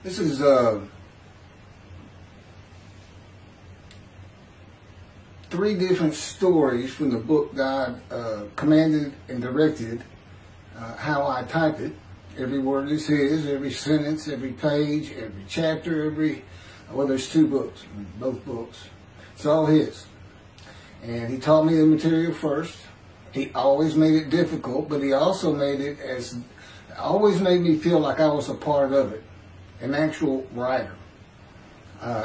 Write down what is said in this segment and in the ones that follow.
This is three different stories from the book God commanded and directed how I type it. Every word is His, every sentence, every page, every chapter, well, there's two books, both books. It's all His. And He taught me the material first. He always made it difficult, but He also always made me feel like I was a part of it, an actual writer.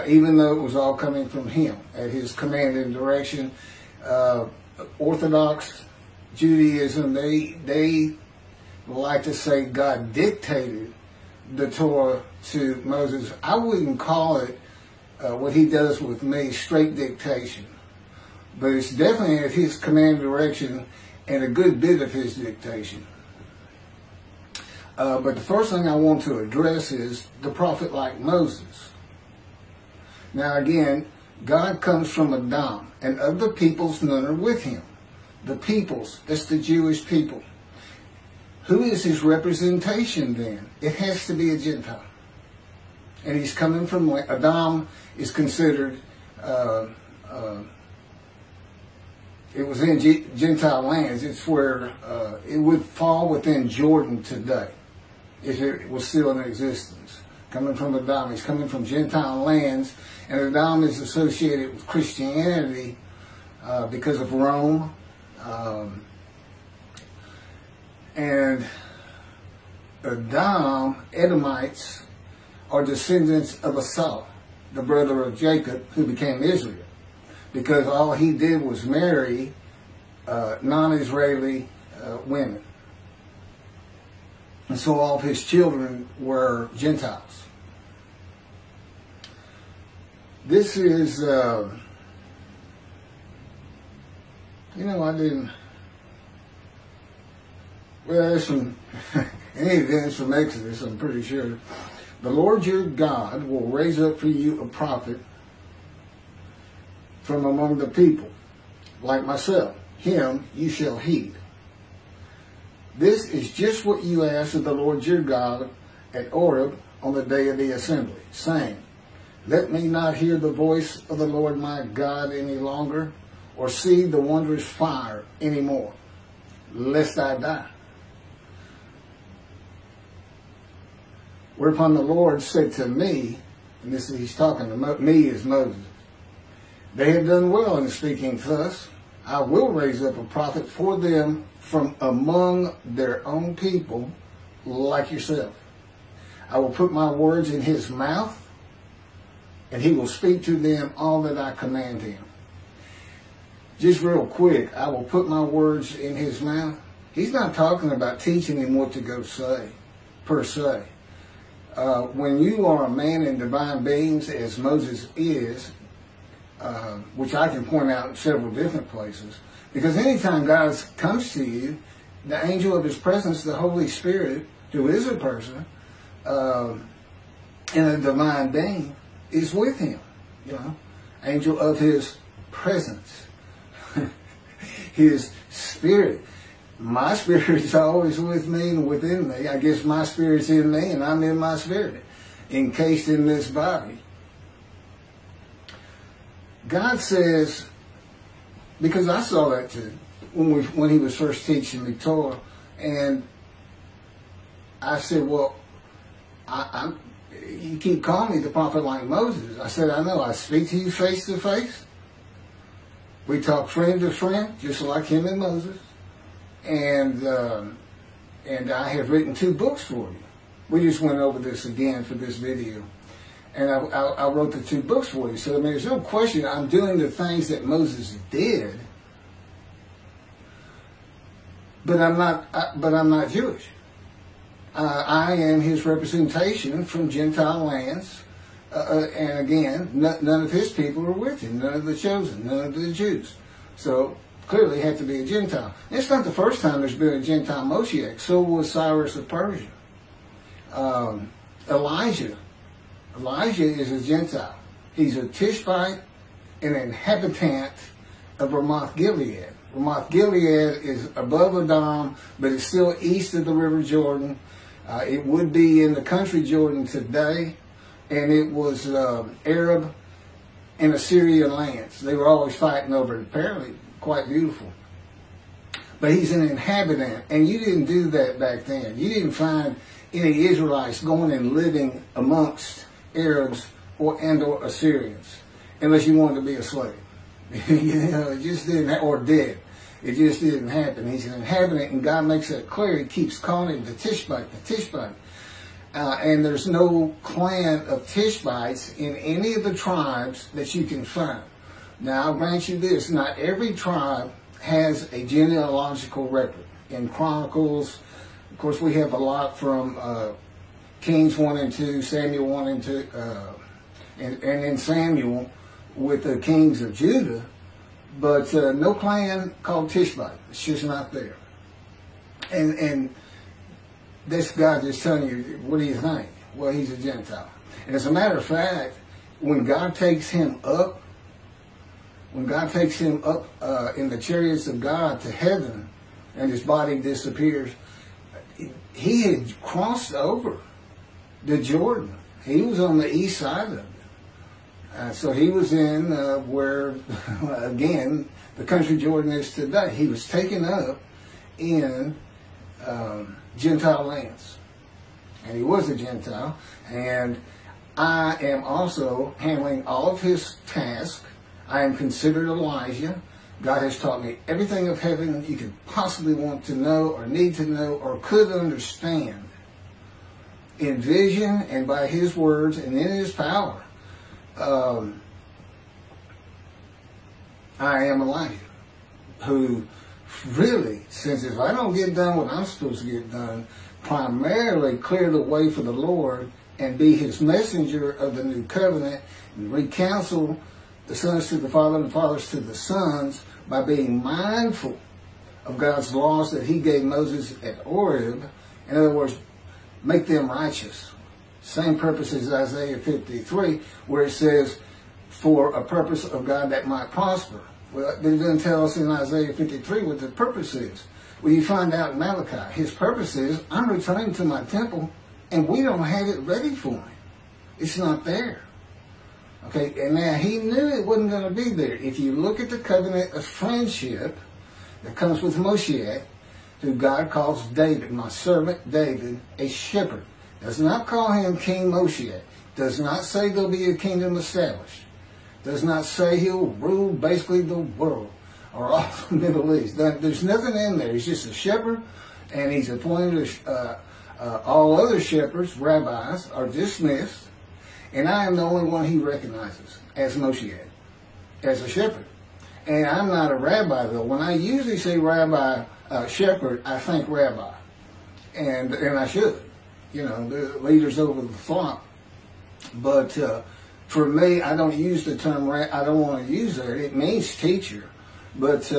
Even though it was all coming from Him at His command and direction. Orthodox Judaism, they like to say God dictated the Torah to Moses. I wouldn't call it what He does with me straight dictation, but it's definitely at His command and direction and a good bit of His dictation. But the first thing I want to address is the prophet like Moses. Now again, God comes from Adam, and of the peoples none are with Him. The peoples, that's the Jewish people. Who is His representation then? It has to be a Gentile. And He's coming from, Adam is considered, it was in Gentile lands. It's where it would fall within Jordan today, if it was still in existence. Coming from Adam, he's coming from Gentile lands, and Adam is associated with Christianity because of Rome. And Edomites, are descendants of Esau, the brother of Jacob, who became Israel, because all he did was marry non-Israeli women. And so all of his children were Gentiles. This is, I didn't, well, there's some, any events from Exodus, I'm pretty sure. The Lord your God will raise up for you a prophet from among the people, like myself. Him you shall heed. This is just what you asked of the Lord your God at Horeb on the day of the assembly, saying, let me not hear the voice of the Lord my God any longer, or see the wondrous fire any more, lest I die. Whereupon the Lord said to me, and this is, He's talking to me as Moses, they have done well in speaking thus. I will raise up a prophet for them from among their own people, like yourself. I will put my words in his mouth, and he will speak to them all that I command him. Just real quick, I will put my words in his mouth. He's not talking about teaching him what to go say, per se. When you are a man in divine beings, as Moses is, which I can point out in several different places, because anytime God comes to you, the angel of His presence, the Holy Spirit, who is a person, in a divine being, is with him. Angel of His presence, His Spirit. My Spirit's always with me and within me. I guess my Spirit's in me and I'm in my Spirit, encased in this body. God says, because I saw that too, when He was first teaching me Torah, and I said, well, you keep calling me the prophet like Moses. I said, I know, I speak to you face to face. We talk friend to friend, just like him and Moses. And I have written 2 books for you. We just went over this again for this video. And I wrote the 2 books for you. So, there's no question I'm doing the things that Moses did. But I'm not Jewish. I am his representation from Gentile lands. And again, none of his people are with him. None of the chosen. None of the Jews. So, clearly had to be a Gentile. It's not the first time there's been a Gentile Moshiach. So was Cyrus of Persia. Elijah is a Gentile. He's a Tishbite, an inhabitant of Ramoth Gilead. Ramoth Gilead is above Edom, but it's still east of the River Jordan. It would be in the country Jordan today. and it was Arab and Assyrian lands. They were always fighting over it. Apparently quite beautiful. But he's an inhabitant, and you didn't do that back then. You didn't find any Israelites going and living amongst Arabs or Assyrians unless you wanted to be a slave. It just didn't, or dead. It just didn't happen. He's an inhabitant, and God makes that clear. He keeps calling him the Tishbite. And there's no clan of Tishbites in any of the tribes that you can find. Now, I'll grant you this. Not every tribe has a genealogical record. In Chronicles, of course, we have a lot from Kings 1 and 2, Samuel 1 and 2, and in Samuel with the kings of Judah, but no clan called Tishbite. It's just not there. And this guy just telling you, what do you think? Well, he's a Gentile. And as a matter of fact, when God takes him up in the chariots of God to heaven, and his body disappears, he had crossed over the Jordan. He was on the east side of it. So he was in where, again, the country Jordan is today. He was taken up in Gentile lands. And he was a Gentile. And I am also handling all of his tasks. I am considered Elijah. God has taught me everything of heaven you could possibly want to know or need to know or could understand in vision and by his words and in his power. I am Elijah, who really, since if I don't get done what I'm supposed to get done, primarily clear the way for the Lord and be his messenger of the new covenant and recounsel the sons to the Father and the fathers to the sons by being mindful of God's laws that he gave Moses at Horeb. In other words, make them righteous. Same purpose as Isaiah 53, where it says, for a purpose of God that might prosper. Well, it doesn't tell us in Isaiah 53 what the purpose is. Well, you find out in Malachi, his purpose is, I'm returning to my temple, and we don't have it ready for him. It's not there. Okay, and now he knew it wasn't going to be there. If you look at the covenant of friendship that comes with Moshiach, who God calls David, my servant David, a shepherd. Does not call him King Moshiach. Does not say there'll be a kingdom established. Does not say he'll rule basically the world or all the Middle East. There's nothing in there. He's just a shepherd, and he's appointed all other shepherds, rabbis, are dismissed, and I am the only one he recognizes as Moshiach, as a shepherd. And I'm not a rabbi, though. When I usually say rabbi, shepherd, I think rabbi. And I should. You know, the leaders over the flock. But for me, I don't use the term, I don't want to use that. It means teacher. But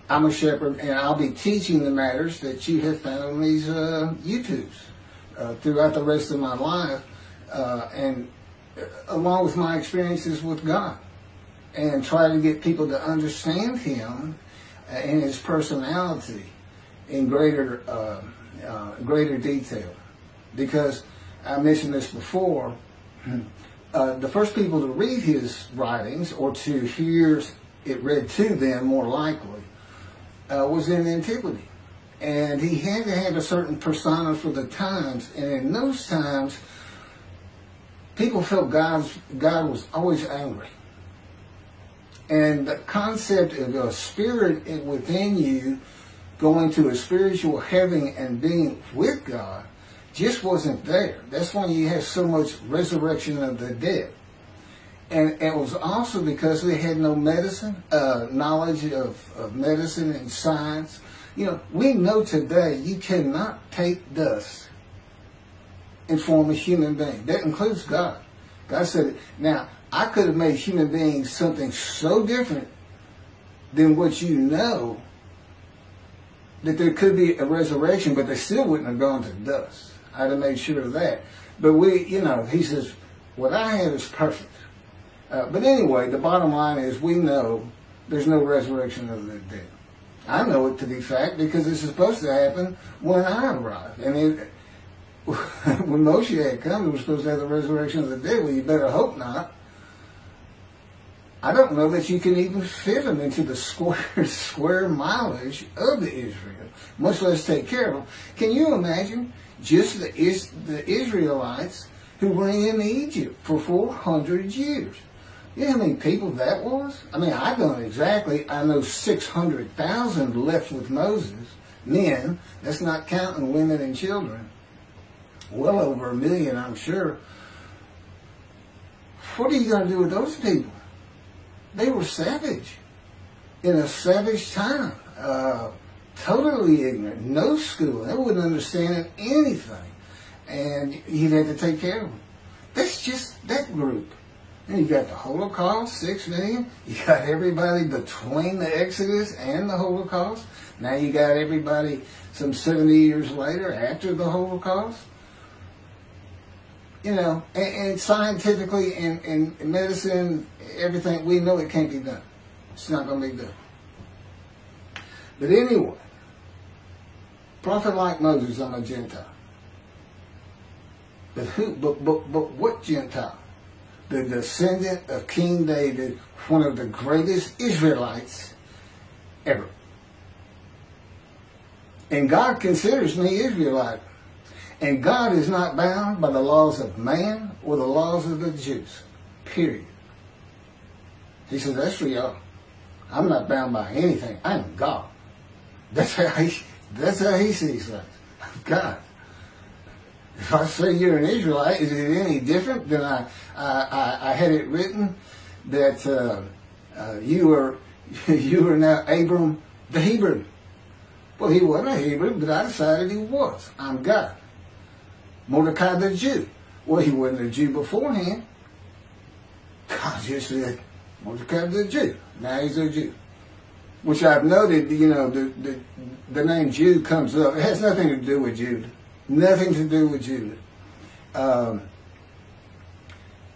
I'm a shepherd, and I'll be teaching the matters that you have found on these YouTubes throughout the rest of my life, and along with my experiences with God, and try to get people to understand him and his personality in greater detail. Because I mentioned this before, the first people to read his writings, or to hear it read to them more likely, was in antiquity. And he had to have a certain persona for the times. And in those times, people felt God was always angry. And the concept of a spirit within you going to a spiritual heaven and being with God just wasn't there. That's why you have so much resurrection of the dead. And it was also because they had no medicine, knowledge of medicine and science. You know, we know today you cannot take dust and form a human being. That includes God. God said it. Now, I could have made human beings something so different than what you know that there could be a resurrection, but they still wouldn't have gone to dust. I'd have made sure of that. But he says, what I have is perfect. But anyway, the bottom line is we know there's no resurrection of the dead. I know it to be fact because it's supposed to happen when I arrive. And when Moshe comes, we're supposed to have the resurrection of the dead. Well, you better hope not. I don't know that you can even fit them into the square mileage of the Israel, much less take care of them. Can you imagine just the Israelites who were in Egypt for 400 years? You know how many people that was? I mean, I don't exactly. I know 600,000 left with Moses, men. That's not counting women and children. Well over 1 million, I'm sure. What are you going to do with those people? They were savage, in a savage time, totally ignorant, no school. They wouldn't understand anything, and you'd have to take care of them. That's just that group. And you got the Holocaust, 6 million. You got everybody between the Exodus and the Holocaust. Now you got everybody some 70 years later after the Holocaust. You know, and scientifically and medicine, everything, we know it can't be done. It's not going to be done. But anyway, prophet like Moses, I'm a Gentile. But what Gentile? The descendant of King David, one of the greatest Israelites ever. And God considers me Israelite. And God is not bound by the laws of man or the laws of the Jews. Period. He said, that's for y'all. I'm not bound by anything. I am God. That's how he sees things. God. If I say you're an Israelite, is it any different than I had it written that you are now Abram the Hebrew? Well, he wasn't a Hebrew, but I decided he was. I'm God. Mordecai the Jew. Well, he wasn't a Jew beforehand. God just said, Mordecai the Jew. Now he's a Jew. Which I've noted, you know, the name Jew comes up. It has nothing to do with Judah. Nothing to do with Judah.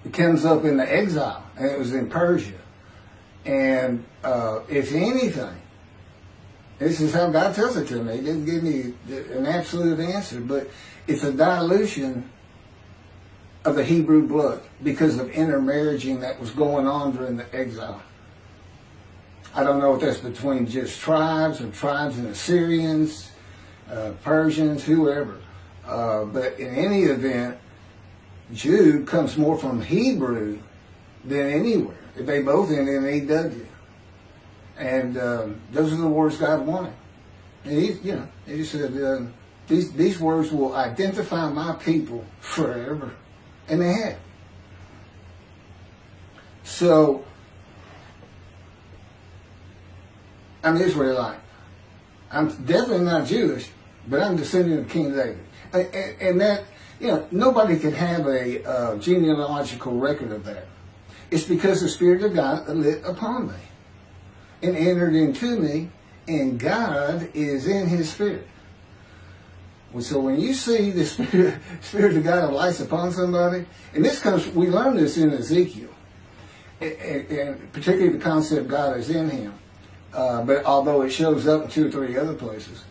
It comes up in the exile, and it was in Persia. And if anything, this is how God tells it to me. He didn't give me an absolute answer, but it's a dilution of the Hebrew blood because of intermarrying that was going on during the exile. I don't know if that's between just tribes or tribes and Assyrians, Persians, whoever. But in any event, Jude comes more from Hebrew than anywhere. They both end in EW. And those are the words God wanted. And he said, these words will identify my people forever. And they have. So, I'm Israelite. I'm definitely not Jewish, but I'm descendant of King David. And that, nobody can have a genealogical record of that. It's because the Spirit of God lit upon me and entered into me, and God is in His Spirit. So when you see the Spirit of God lights upon somebody, and we learn this in Ezekiel, and particularly the concept God is in him, but although it shows up in 2 or 3 other places,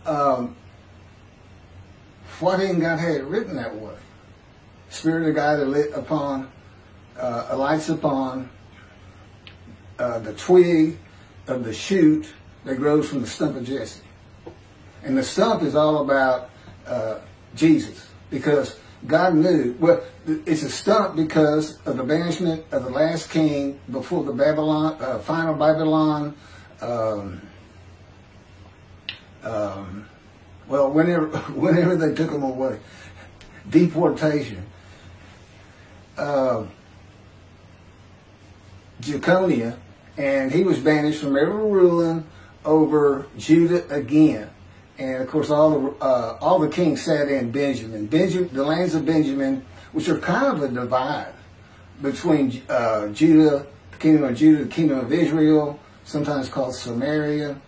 why didn't God have it written that way? Spirit of God lights upon the twig of the shoot that grows from the stump of Jesse. And the stump is all about Jesus, because God knew, it's a stump because of the banishment of the last king before the final Babylon, whenever they took him away, deportation. Jeconiah, and he was banished from ever ruling over Judah again. And of course, all the kings sat in Benjamin. The lands of Benjamin, which are kind of a divide between Judah, the kingdom of Judah, the kingdom of Israel, sometimes called Samaria.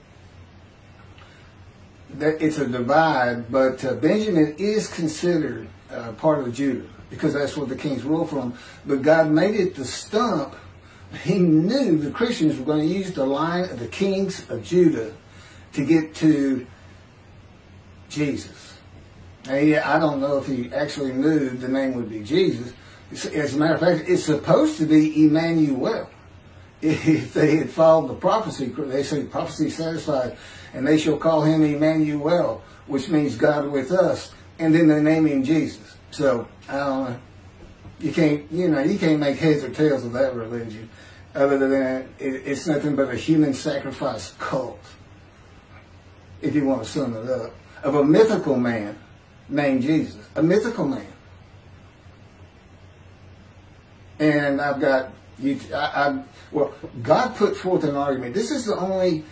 It's a divide, but Benjamin is considered part of Judah because that's where the kings rule from. But God made it the stump. He knew the Christians were going to use the line of the kings of Judah to get to Jesus. And I don't know if he actually knew the name would be Jesus. As a matter of fact, it's supposed to be Emmanuel. If they had followed the prophecy, they say prophecy satisfied, and they shall call him Emmanuel, which means God with us, and then they name him Jesus. So I don't know. You can't make heads or tails of that religion. Other than it's nothing but a human sacrifice cult, if you want to sum it up, of a mythical man named Jesus, a mythical man. And I've got well, God put forth an argument. This is the only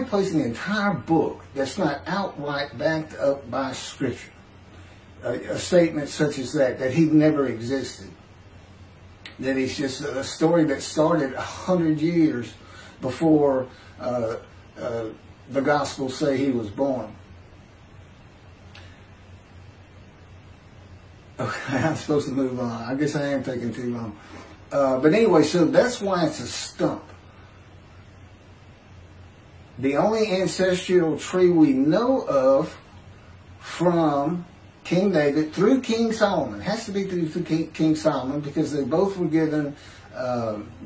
place in the entire book that's not outright backed up by Scripture. A statement such as that he never existed. That he's just a story that started 100 years before the Gospels say he was born. Okay, I'm supposed to move on. I guess I am taking too long. But anyway, so that's why it's a stump. The only ancestral tree we know of from King David through King Solomon. It has to be through King Solomon, because they both were given,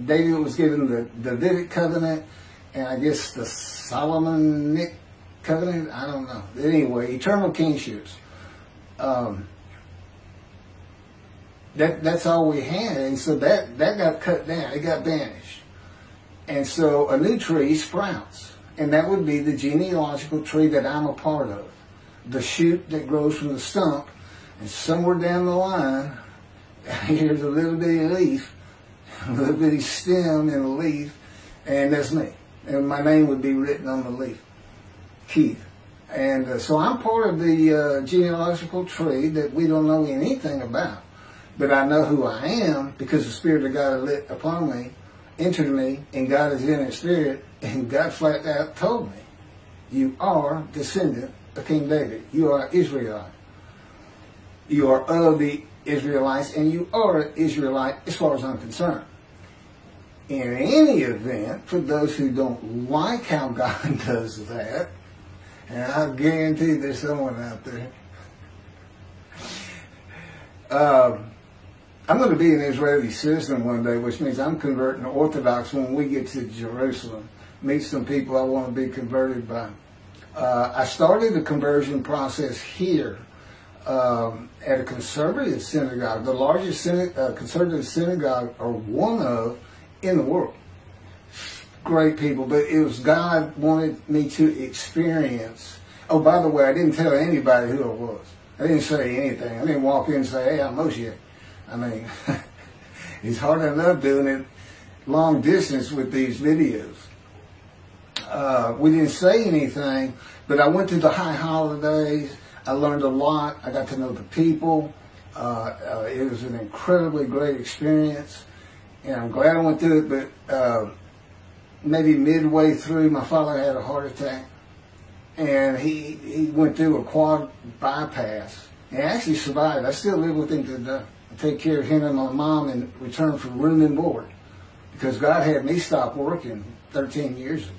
David was given the Davidic covenant, and I guess the Solomonic covenant, I don't know. Anyway, eternal kingships. That's all we had, and so that got cut down. It got banished. And so a new tree sprouts, and that would be the genealogical tree that I'm a part of. The shoot that grows from the stump, and somewhere down the line, here's a little bitty leaf, a little bitty stem and a leaf, and that's me. And my name would be written on the leaf, Keith. And so I'm part of the genealogical tree that we don't know anything about. But I know who I am because the Spirit of God lit upon me, entered me, and God is in His Spirit, and God flat out told me, you are descendant of King David. You are Israelite. You are of the Israelites, and you are an Israelite as far as I'm concerned. In any event, for those who don't like how God does that, and I guarantee there's someone out there, I'm going to be an Israeli citizen one day, which means I'm converting to Orthodox when we get to Jerusalem. Meet some people I want to be converted by. I started the conversion process here at a conservative synagogue, the largest conservative synagogue, or one of, in the world. Great people, but it was God wanted me to experience. Oh, by the way, I didn't tell anybody who I was. I didn't say anything. I didn't walk in and say, hey, I'm Moshe. I mean, it's hard enough doing it long distance with these videos. We didn't say anything, but I went through the high holidays. I learned a lot. I got to know the people. It was an incredibly great experience, and I'm glad I went through it, but maybe midway through, my father had a heart attack, and he went through a quad bypass, and actually survived. I still live with him today. Take care of him and my mom in return for room and board, because God had me stop working 13 years ago.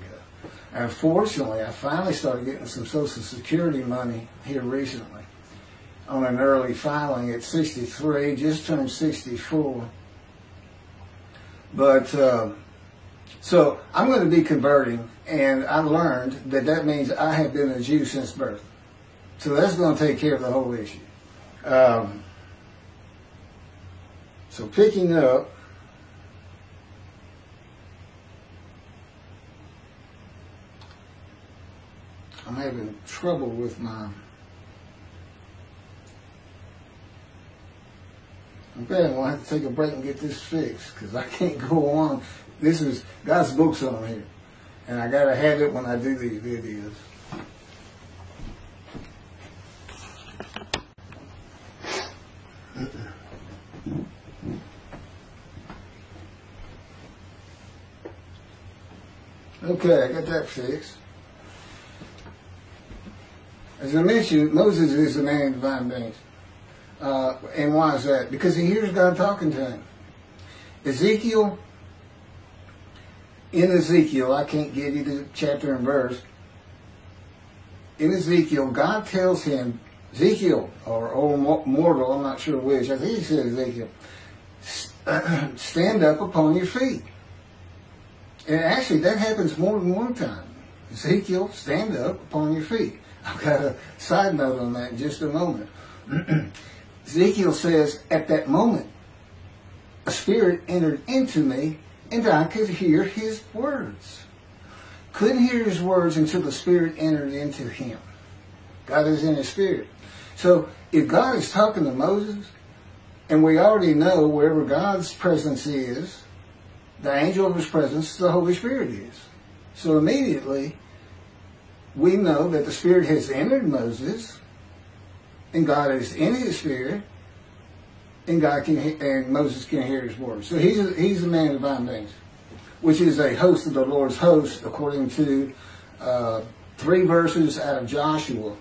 And fortunately, I finally started getting some Social Security money here recently on an early filing at 63, just turned 64. But so I'm going to be converting, and I learned that means I have been a Jew since birth. So that's going to take care of the whole issue. So picking up, I'm having trouble with my, okay, I'm going to have to take a break and get this fixed, because I can't go on. This is, God's books on here, and I got to have it when I do these videos. Okay, I got that fixed. As I mentioned, Moses is a man of divine beings. And why is that? Because he hears God talking to him. Ezekiel, I can't give you the chapter and verse. In Ezekiel, God tells him Ezekiel, or old mortal, I'm not sure which, I think he said Ezekiel, stand up upon your feet. And actually, that happens more than one time. Ezekiel, stand up upon your feet. I've got a side note on that in just a moment. Ezekiel says, at that moment, a spirit entered into me, and I could hear his words. Couldn't hear his words until the spirit entered into him. God is in his spirit. So, if God is talking to Moses, and we already know wherever God's presence is, the angel of his presence, the Holy Spirit is. So immediately, we know that the Spirit has entered Moses, and God is in his Spirit, and Moses can hear his words. So he's a man of divine things, which is a host of the Lord's host, according to 3 verses out of Joshua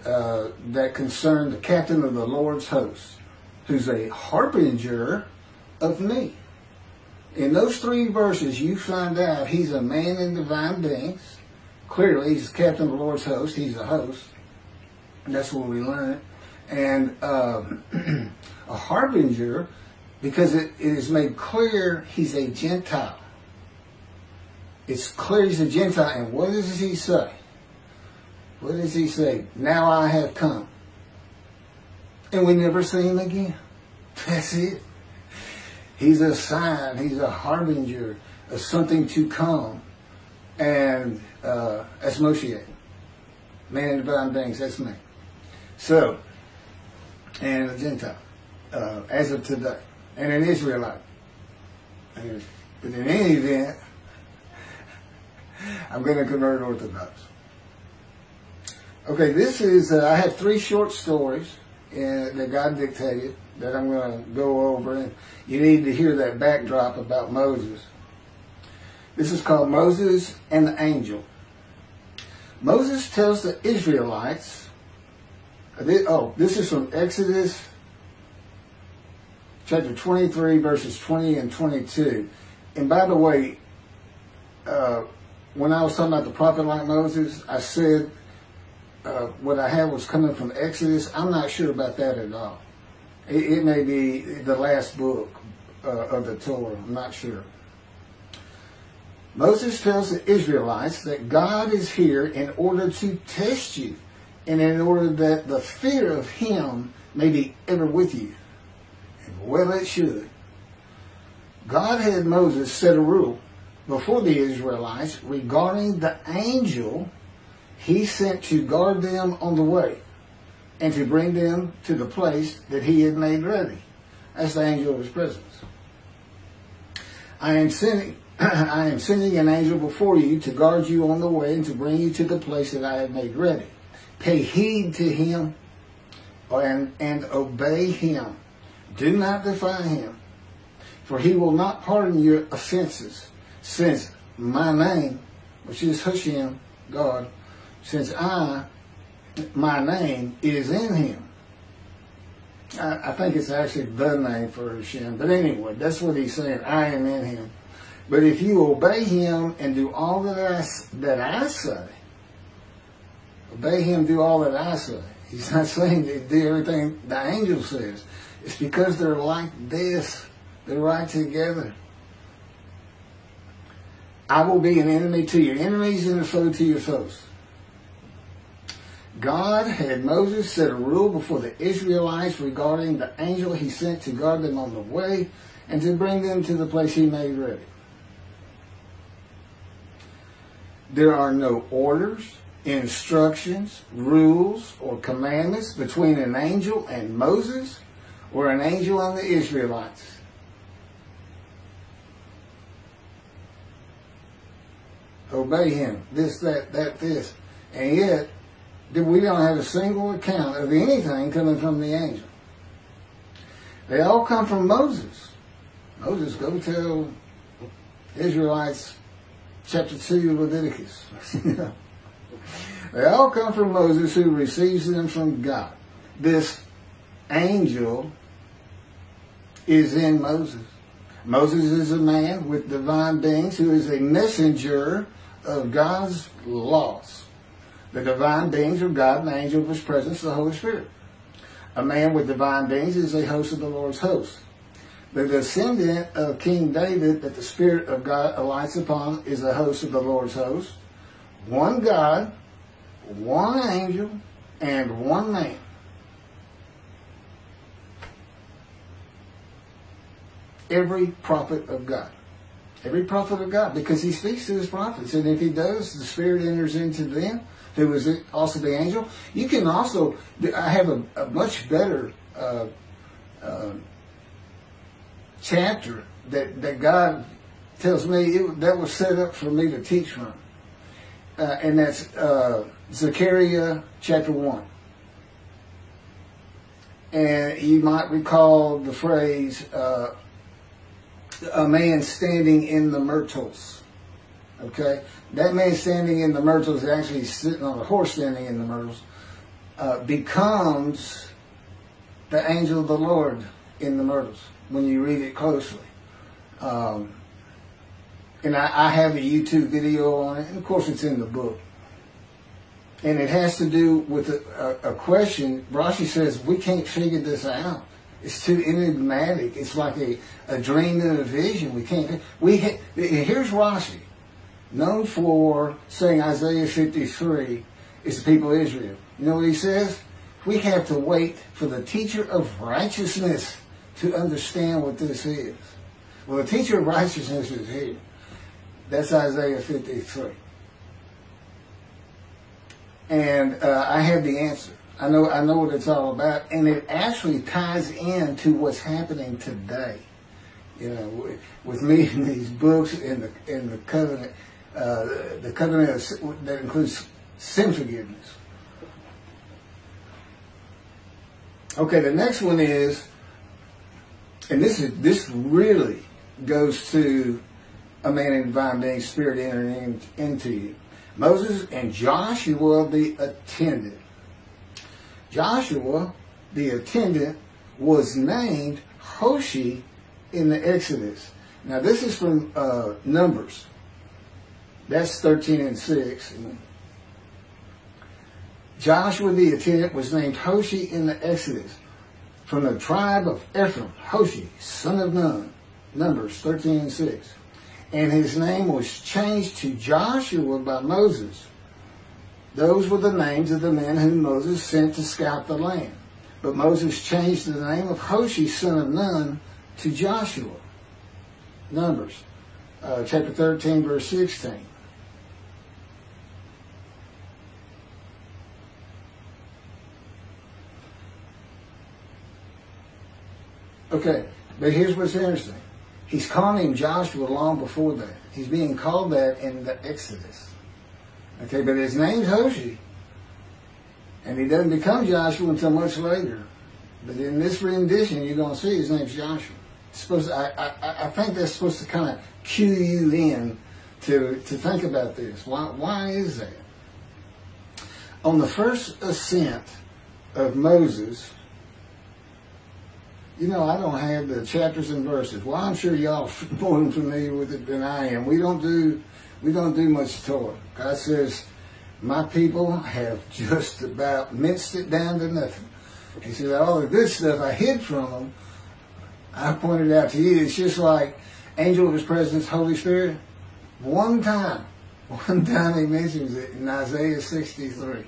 that concern the captain of the Lord's host, who's a harbinger of me. In those 3 verses, you find out he's a man in divine beings. Clearly, he's the captain of the Lord's host. He's a host. And that's where we learn it. And a harbinger, because it is made clear he's a Gentile. It's clear he's a Gentile. And what does he say? What does he say? Now I have come. And we never see him again. That's it. He's a sign, he's a harbinger of something to come. And that's Moshe. Man in divine beings, that's me. So, and a Gentile, as of today. And an Israelite. But in any event, I'm going to convert Orthodox. Okay, this is, I have 3 short stories that God dictated that I'm going to go over, and you need to hear that backdrop about Moses. This is called Moses and the Angel. Moses tells the Israelites, this is from Exodus chapter 23, verses 20 and 22. And by the way, when I was talking about the prophet like Moses, I said what I had was coming from Exodus. I'm not sure about that at all. It may be the last book of the Torah. I'm not sure. Moses tells the Israelites that God is here in order to test you, and in order that the fear of him may be ever with you. And well, it should. God had Moses set a rule before the Israelites regarding the angel he sent to guard them on the way, and to bring them to the place that he had made ready. That's the angel of his presence. I am sending an angel before you to guard you on the way and to bring you to the place that I have made ready. Pay heed to him and obey him. Do not defy him, for he will not pardon your offenses, since my name, which is Hashem, God, since my name is in him. I think it's actually the name for Hashem. But anyway, that's what he's saying. I am in him. But if you obey him and do all that I say, obey him, do all that I say. He's not saying to do everything the angel says. It's because they're like this. They're right together. I will be an enemy to your enemies and a foe to your foes. God had Moses set a rule before the Israelites regarding the angel he sent to guard them on the way and to bring them to the place he made ready. There are no orders, instructions, rules, or commandments between an angel and Moses or an angel and the Israelites. Obey him, this, that, this. And yet, we don't have a single account of anything coming from the angel. They all come from Moses. Moses, go tell Israelites chapter 2 of Leviticus. They all come from Moses, who receives them from God. This angel is in Moses. Moses is a man with divine beings who is a messenger of God's laws. The divine beings are God and the angel of his presence, the Holy Spirit. A man with divine beings is a host of the Lord's host. The descendant of King David that the Spirit of God alights upon is a host of the Lord's host. One God, one angel, and one man. Every prophet of God. Every prophet of God, because he speaks to his prophets. And if he does, the Spirit enters into them, who is also the angel. You can also, I have a much better chapter that God tells me that was set up for me to teach from. And that's Zechariah chapter 1. And you might recall the phrase, a man standing in the myrtles. Okay? That man standing in the myrtles, actually sitting on a horse standing in the myrtles, becomes the angel of the Lord in the myrtles when you read it closely. And I have a YouTube video on it, and of course it's in the book. And it has to do with a question. Rashi says, we can't figure this out. It's too enigmatic. It's like a dream and a vision. We can't. Here's Rashi, known for saying Isaiah 53 is the people of Israel. You know what he says? We have to wait for the teacher of righteousness to understand what this is. Well, the teacher of righteousness is here. That's Isaiah 53. And I have the answer. I know what it's all about, and it actually ties into what's happening today. You know, with me in these books in the covenant that includes sin forgiveness. Okay, the next one is, and this really goes to a man in divine being, Spirit entering into you. Moses and Joshua the attendant. Joshua, the attendant, was named Hoshi in the Exodus. Now, this is from Numbers. That's 13 and 6. Joshua, the attendant, was named Hoshi in the Exodus. From the tribe of Ephraim, Hoshi, son of Nun. Numbers 13 and 6. And his name was changed to Joshua by Moses. Those were the names of the men whom Moses sent to scout the land. But Moses changed the name of Hoshi, son of Nun, to Joshua. Numbers, chapter 13, verse 16. Okay, but here's what's interesting. He's calling him Joshua long before that. He's being called that in the Exodus. Okay, but his name's Hoshi. And he doesn't become Joshua until much later. But in this rendition, you're going to see his name's Joshua. It's supposed to, I think that's supposed to kind of cue you in to think about this. Why is that? On the first ascent of Moses, you know, I don't have the chapters and verses. Well, I'm sure y'all are more familiar with it than I am. We don't do much Torah. God says, my people have just about minced it down to nothing. He said, all the good stuff I hid from them, I pointed out to you. It's just like angel of his presence, Holy Spirit. One time he mentions it in Isaiah 63.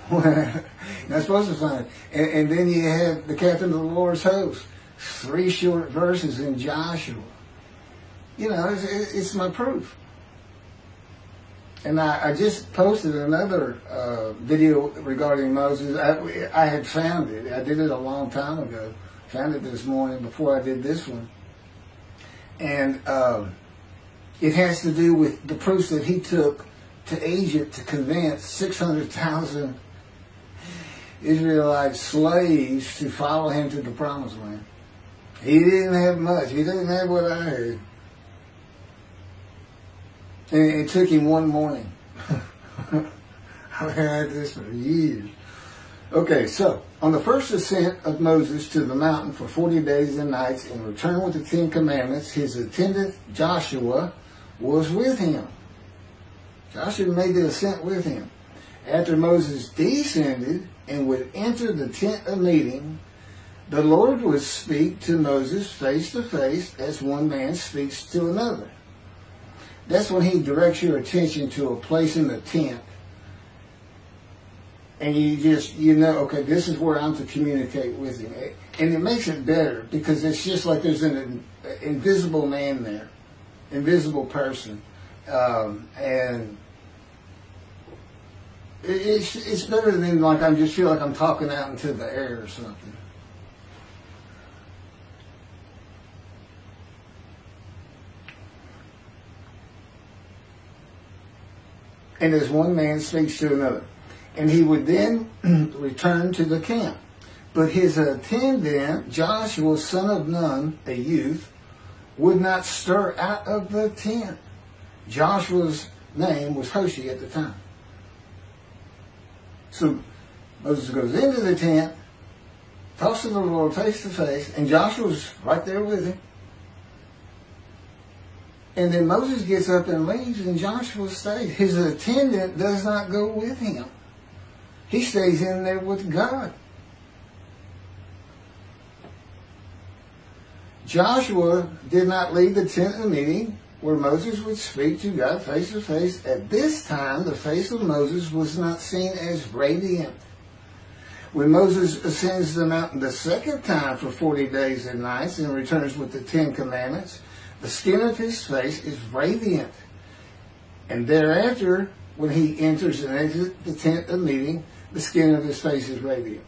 Not supposed to find it. And then you have the captain of the Lord's host. 3 short verses in Joshua. You know, it's my proof. And I just posted another video regarding Moses. I had found it. I did it a long time ago. Found it this morning before I did this one. And it has to do with the proofs that he took to Egypt to convince 600,000 Israelite slaves to follow him to the promised land. He didn't have much. He didn't have what I had. And it took him one morning. I've had this for years. Okay, so on the first ascent of Moses to the mountain for 40 days and nights in return with the 10 commandments, his attendant Joshua was with him. Joshua made the ascent with him. After Moses descended and would enter the tent of meeting, the Lord would speak to Moses face to face as one man speaks to another. That's when he directs your attention to a place in the tent. And you know, okay, this is where I'm to communicate with him. And it makes it better because it's just like there's an invisible man there, invisible person. And it's better than like I just feel like I'm talking out into the air or something. And as one man speaks to another. And he would then return to the camp. But his attendant, Joshua, son of Nun, a youth, would not stir out of the tent. Joshua's name was Hoshea at the time. So Moses goes into the tent, talks to the Lord face to face, and Joshua's right there with him. And then Moses gets up and leaves, and Joshua stays. His attendant does not go with him. He stays in there with God. Joshua did not leave the tent of meeting where Moses would speak to God face to face. At this time, the face of Moses was not seen as radiant. When Moses ascends the mountain the second time for 40 days and nights and returns with the 10 Commandments, the skin of his face is radiant. And thereafter, when he enters and exits the tent of meeting, the skin of his face is radiant.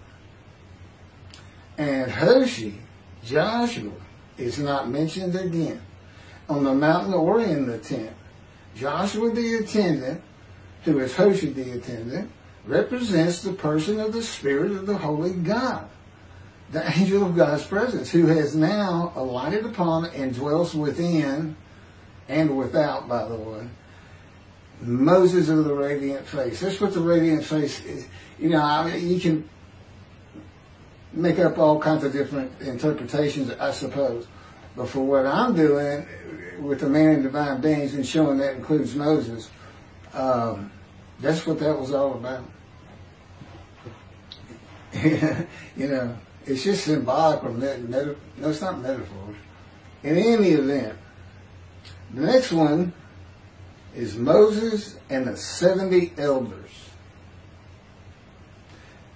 And Hoshea, Joshua, is not mentioned again on the mountain or in the tent. Joshua the attendant, who is Hoshea the attendant, represents the person of the Spirit of the Holy God, the angel of God's presence, who has now alighted upon and dwells within and without, by the way, Moses of the radiant face. That's what the radiant face is. You know, I mean, you can make up all kinds of different interpretations, I suppose. But for what I'm doing with the man in divine beings and showing that includes Moses, that's what that was all about. You know, it's just symbolic or no, it's not metaphors. In any event, the next one is Moses and the 70 elders.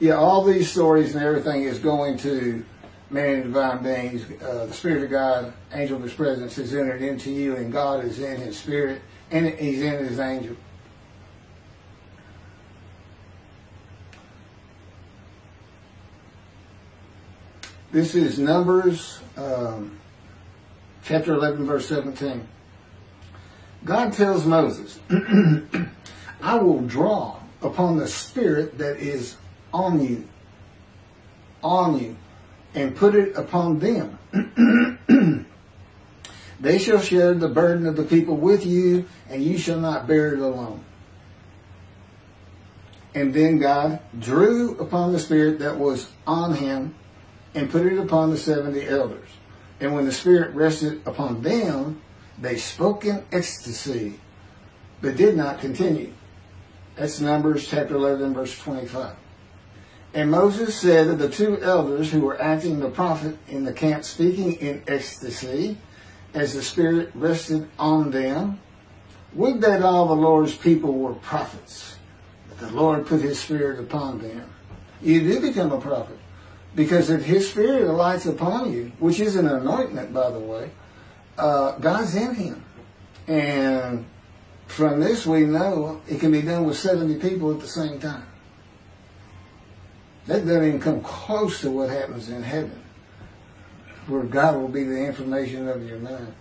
Yeah, all these stories and everything is going to man and divine beings. The Spirit of God, angel of his presence, has entered into you, and God is in his spirit, and he's in his angel. This is Numbers chapter 11, verse 17. God tells Moses, I will draw upon the spirit that is on you, and put it upon them. They shall share the burden of the people with you, and you shall not bear it alone. And then God drew upon the spirit that was on him and put it upon the 70 elders. And when the Spirit rested upon them, they spoke in ecstasy, but did not continue. That's Numbers chapter 11, verse 25. And Moses said of the 2 elders who were acting the prophet in the camp, speaking in ecstasy, as the Spirit rested on them, would that all the Lord's people were prophets, that the Lord put his Spirit upon them. You do become a prophet. Because if his Spirit alights upon you, which is an anointment, by the way, God's in him. And from this we know it can be done with 70 people at the same time. That doesn't even come close to what happens in heaven, where God will be the information of your mind.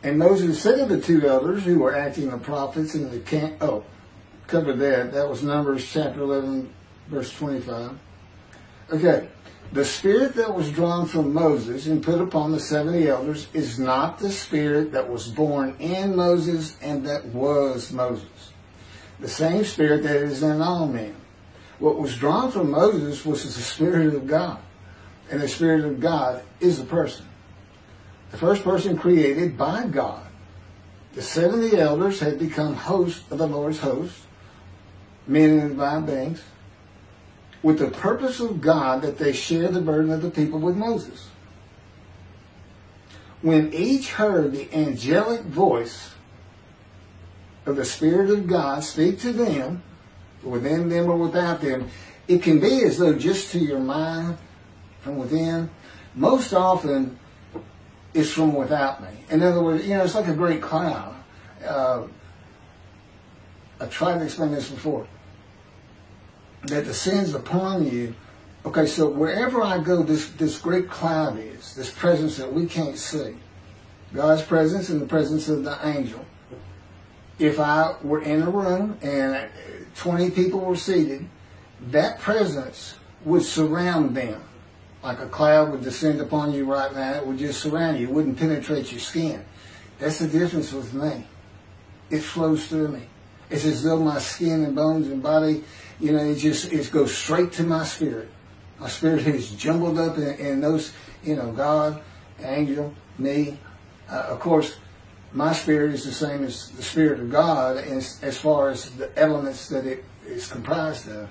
And Moses said to the 2 elders who were acting the prophets in the camp, covered that. That was Numbers chapter 11, verse 25. Okay. The spirit that was drawn from Moses and put upon the 70 elders is not the spirit that was born in Moses and that was Moses. The same spirit that is in all men. What was drawn from Moses was the Spirit of God. And the Spirit of God is a person. The first person created by God. The 70 elders had become hosts of the Lord's host, men and divine beings, with the purpose of God that they share the burden of the people with Moses. When each heard the angelic voice of the Spirit of God speak to them, within them or without them, it can be as though just to your mind, from within. Most often, it's from without me. In other words, it's like a great cloud. I tried to explain this before. That descends upon you. Okay, so wherever I go, this great cloud is, this presence that we can't see. God's presence and the presence of the angel. If I were in a room and 20 people were seated, that presence would surround them. Like a cloud would descend upon you right now. It would just surround you. It wouldn't penetrate your skin. That's the difference with me. It flows through me. It's as though my skin and bones and body, it goes straight to my spirit. My spirit is jumbled up in those, God, angel, me. Of course, my spirit is the same as the Spirit of God as far as the elements that it is comprised of.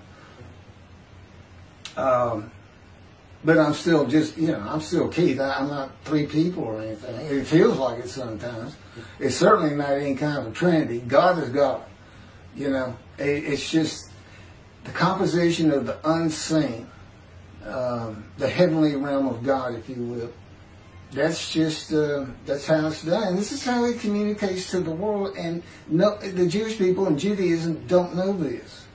But I'm still I'm still Keith. I'm not three people or anything. It feels like it sometimes. It's certainly not any kind of a Trinity. God is God. It's just the composition of the unseen, the heavenly realm of God, if you will. That's just, that's how it's done. And this is how it communicates to the world. And the Jewish people in Judaism don't know this.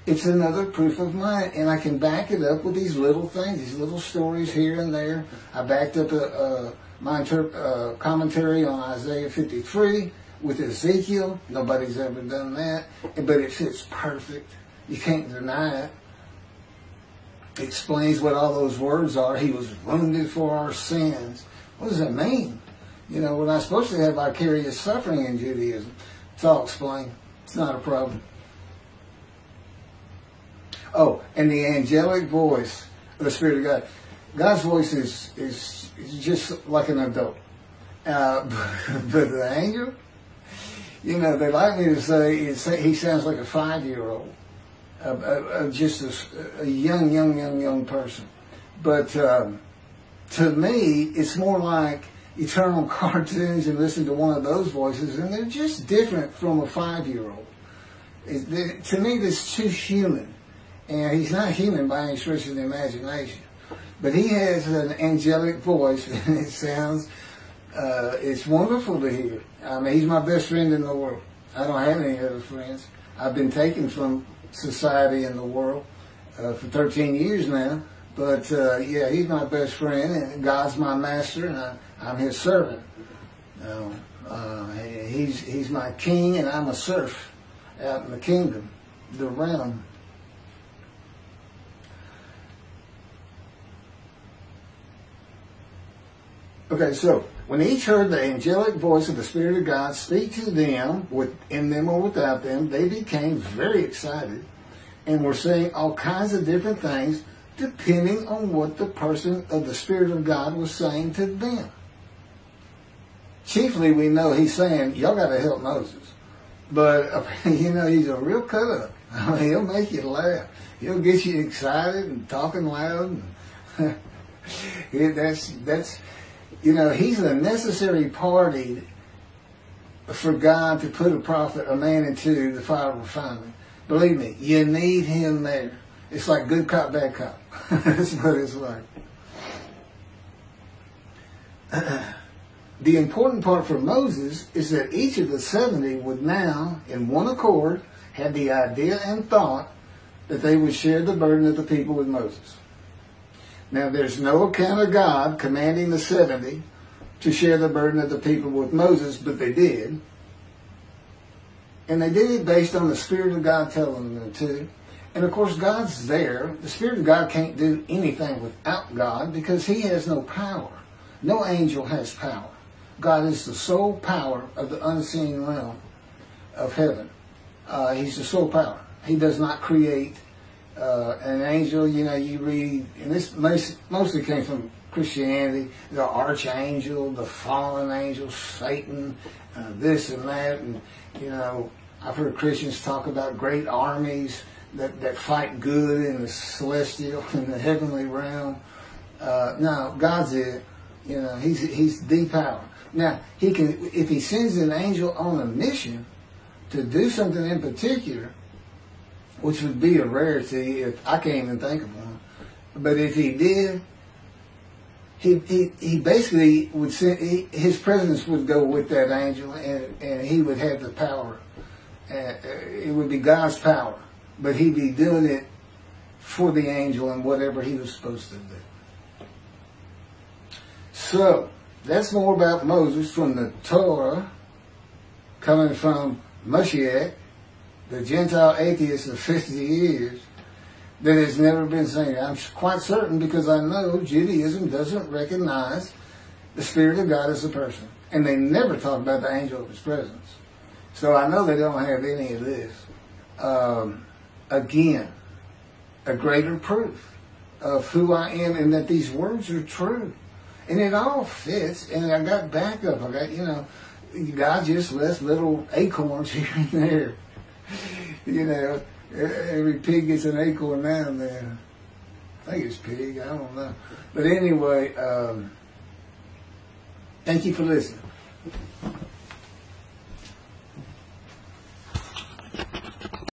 It's another proof of mine. And I can back it up with these little things, these little stories here and there. I backed up my commentary on Isaiah 53 with Ezekiel. Nobody's ever done that. But it fits perfect. You can't deny it. Explains what all those words are. He was wounded for our sins. What does that mean? We're not supposed to have vicarious suffering in Judaism. It's all explained. It's not a problem. Oh, and the angelic voice of the Spirit of God. God's voice is just like an adult. But the angel, they like me to say he sounds like a 5-year-old. Just a young person. But to me, it's more like eternal cartoons and listen to one of those voices, and they're just different from a 5-year-old. To me, that's too human. And he's not human by any stretch of the imagination. But he has an angelic voice, and it sounds, it's wonderful to hear. I mean, he's my best friend in the world. I don't have any other friends. I've been taken from society and the world for 13 years now. But, he's my best friend, and God's my master, and I'm his servant. He's my king, and I'm a serf out in the kingdom, the realm. Okay, so when each heard the angelic voice of the Spirit of God speak to them, in them or without them, they became very excited and were saying all kinds of different things depending on what the person of the Spirit of God was saying to them. Chiefly, we know he's saying, y'all got to help Moses. But, he's a real cut-up. I mean, he'll make you laugh. He'll get you excited and talking loud. And he's a necessary party for God to put a man into the fire of refinement. Believe me, you need him there. It's like good cop, bad cop. That's what it's like. The important part for Moses is that each of the 70 would now, in one accord, have the idea and thought that they would share the burden of the people with Moses. Now, there's no account of God commanding the 70 to share the burden of the people with Moses, but they did. And they did it based on the Spirit of God telling them to. And of course, God's there. The Spirit of God can't do anything without God because he has no power. No angel has power. God is the sole power of the unseen realm of heaven. He's the sole power. He does not create an angel. You read, and this mostly came from Christianity, the archangel, the fallen angel, Satan, this and that. And, I've heard Christians talk about great armies that fight good in the celestial, in the heavenly realm. No, God's it. You know, He's the power. Now, He can, if He sends an angel on a mission to do something in particular, which would be a rarity if I can't even think of one. But if He did, he basically would send, his presence would go with that angel, and he would have the power. It would be God's power, but he'd be doing it for the angel and whatever he was supposed to do. So that's more about Moses from the Torah, coming from Mashiach, the Gentile atheist of 50 years, that has never been seen. I'm quite certain, because I know Judaism doesn't recognize the Spirit of God as a person. And they never talk about the angel of His presence. So I know they don't have any of this. Again, a greater proof of who I am and that these words are true. And it all fits. And I got backup. I got, you know, God just left little acorns here and there. You know, every pig gets an acorn now and then. I think it's pig. I don't know. But anyway, thank you for listening.